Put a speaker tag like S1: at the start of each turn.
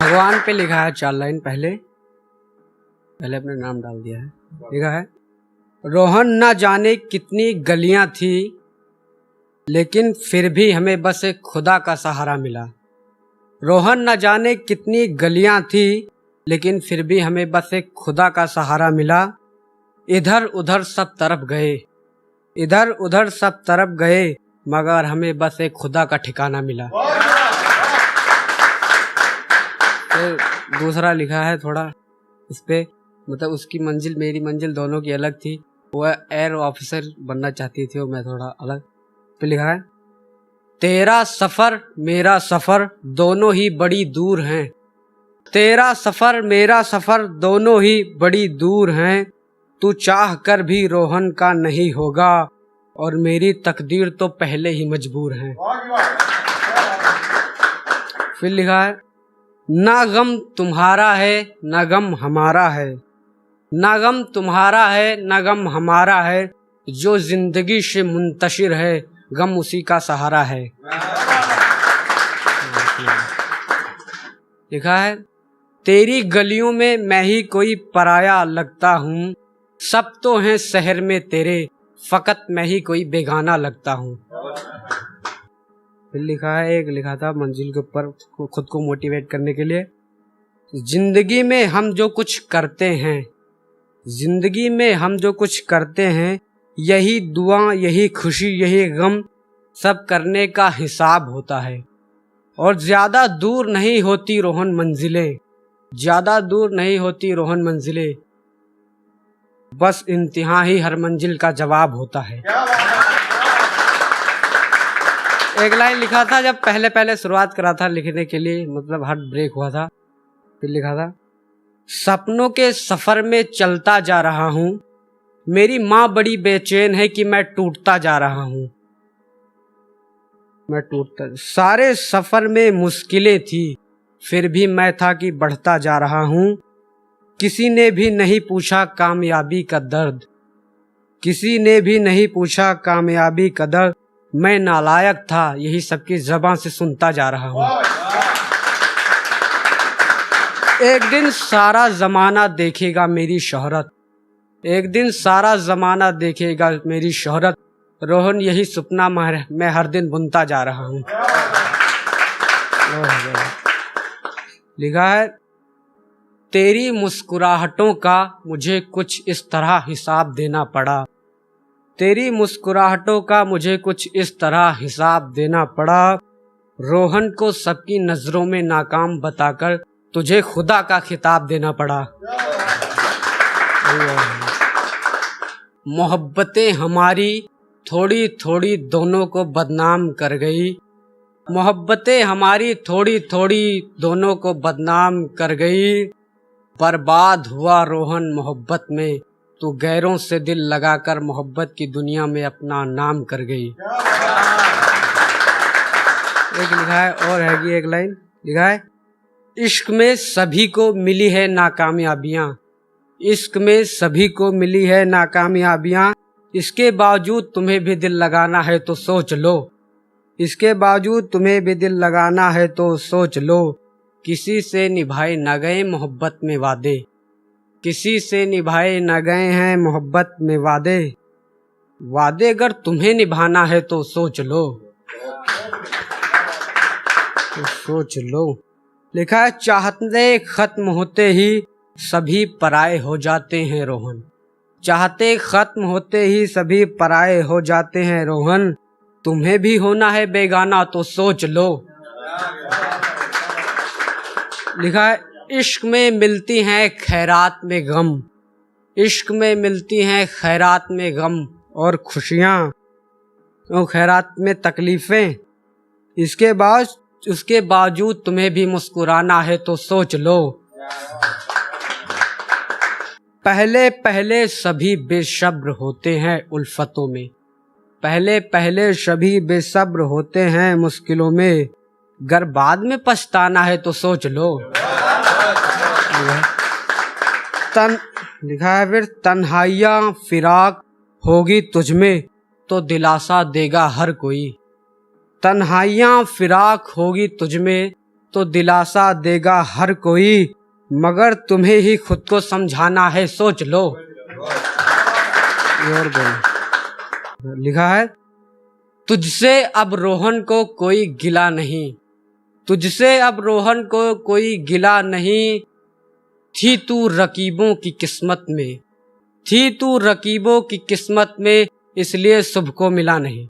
S1: भगवान पे लिखा है 4 लाइन पहले अपने नाम डाल दिया है। लिखा है, रोहन ना जाने कितनी गलियां थी, लेकिन फिर भी हमें बस एक खुदा का सहारा मिला। रोहन न जाने कितनी गलियां थी, लेकिन फिर भी हमें बस एक खुदा का सहारा मिला। इधर उधर सब तरफ गए, इधर उधर सब तरफ गए, मगर हमें बस एक खुदा का ठिकाना मिला। फिर दूसरा लिखा है थोड़ा इस पे, मतलब उसकी मंजिल मेरी मंजिल दोनों की अलग थी। वह एयर ऑफिसर बनना चाहती थी और मैं थोड़ा अलग। तो लिखा है, तेरा सफर मेरा सफर दोनों ही बड़ी दूर हैं, तेरा सफर मेरा सफर दोनों ही बड़ी दूर हैं। तू चाह कर भी रोहन का नहीं होगा, और मेरी तकदीर तो पहले ही मजबूर है। फिर लिखा है, ना गम तुम्हारा है ना गम हमारा है, ना गम तुम्हारा है ना गम हमारा है, जो जिंदगी से मुंतशिर है गम उसी का सहारा है। लिखा है, तेरी गलियों में मैं ही कोई पराया लगता हूँ, सब तो हैं शहर में तेरे, फकत मैं ही कोई बेगाना लगता हूँ। फिर लिखा है, एक लिखा था मंजिल के ऊपर खुद को मोटिवेट करने के लिए, जिंदगी में हम जो कुछ करते हैं, जिंदगी में हम जो कुछ करते हैं, यही दुआ यही खुशी यही गम, सब करने का हिसाब होता है। और ज्यादा दूर नहीं होती रोहन मंजिलें, ज्यादा दूर नहीं होती रोहन मंजिलें, बस इम्तिहान ही हर मंजिल का जवाब होता है। एक लाइन लिखा था जब पहले पहले शुरुआत करा था लिखने के लिए, मतलब हार्ट ब्रेक हुआ था। फिर लिखा था, सपनों के सफर में चलता जा रहा हूँ, मेरी माँ बड़ी बेचैन है कि मैं टूटता जा रहा हूँ, मैं टूटता। सारे सफर में मुश्किलें थी, फिर भी मैं था कि बढ़ता जा रहा हूँ। किसी ने भी नहीं पूछा कामयाबी का दर्द, किसी ने भी नहीं पूछा कामयाबी का दर्द, मैं नालायक था यही सबकी ज़बान से सुनता जा रहा हूँ। एक दिन सारा जमाना देखेगा मेरी शोहरत, एक दिन सारा जमाना देखेगा मेरी शोहरत, रोहन यही सपना मैं हर दिन बुनता जा रहा हूँ। लिखा है, तेरी मुस्कुराहटों का मुझे कुछ इस तरह हिसाब देना पड़ा, तेरी मुस्कुराहटों का मुझे कुछ इस तरह हिसाब देना पड़ा, रोहन को सबकी नजरों में नाकाम बताकर तुझे खुदा का खिताब देना पड़ा। मोहब्बतें हमारी थोड़ी थोड़ी दोनों को बदनाम कर गई, मोहब्बतें हमारी थोड़ी थोड़ी दोनों को बदनाम कर गई, बर्बाद हुआ रोहन मोहब्बत में, तू गैरों से दिल लगाकर मोहब्बत की दुनिया में अपना नाम कर गई। एक लिखा है और हैगी एक लाइन, लिखा है, इश्क में सभी को मिली है नाकामयाबियां, इश्क में सभी को मिली है नाकामयाबियां, इसके बावजूद तुम्हें भी दिल लगाना है तो सोच लो, इसके बावजूद तुम्हें भी दिल लगाना है तो सोच लो, किसी से निभाए न गए मोहब्बत में वादे, किसी से निभाए न गए हैं मोहब्बत में वादे, वादे अगर तुम्हें निभाना है तो सोच लो, तो सोच लो। लिखा है, चाहते खत्म होते ही सभी पराए हो जाते हैं रोहन, चाहते खत्म होते ही सभी पराए हो जाते हैं रोहन, तुम्हें भी होना है बेगाना तो सोच लो। लिखा है, इश्क में मिलती हैं खैरात में गम, इश्क में मिलती हैं खैरात में गम और खुशियाँ, और खैरात में तकलीफ़ें, उसके बावजूद तुम्हें भी मुस्कुराना है तो सोच लो। पहले पहले सभी बेसब्र होते हैं उल्फतों में, पहले पहले सभी बेसब्र होते हैं मुश्किलों में, गर बाद में पछताना है तो सोच लो। लिखा है, फिर तन्हाइयाँ फिराक होगी तुझमें तो दिलासा देगा हर कोई, तन्हाइयाँ फिराक होगी तुझमें तो दिलासा देगा हर कोई, मगर तुम्हें ही खुद को समझाना है, सोच लो। और बोलो, लिखा है तुझसे अब रोहन को कोई गिला नहीं, तुझसे अब रोहन को कोई गिला नहीं, थी तू रकीबों की किस्मत में, थी तू रकीबों की किस्मत में, इसलिए शुभ को मिला नहीं।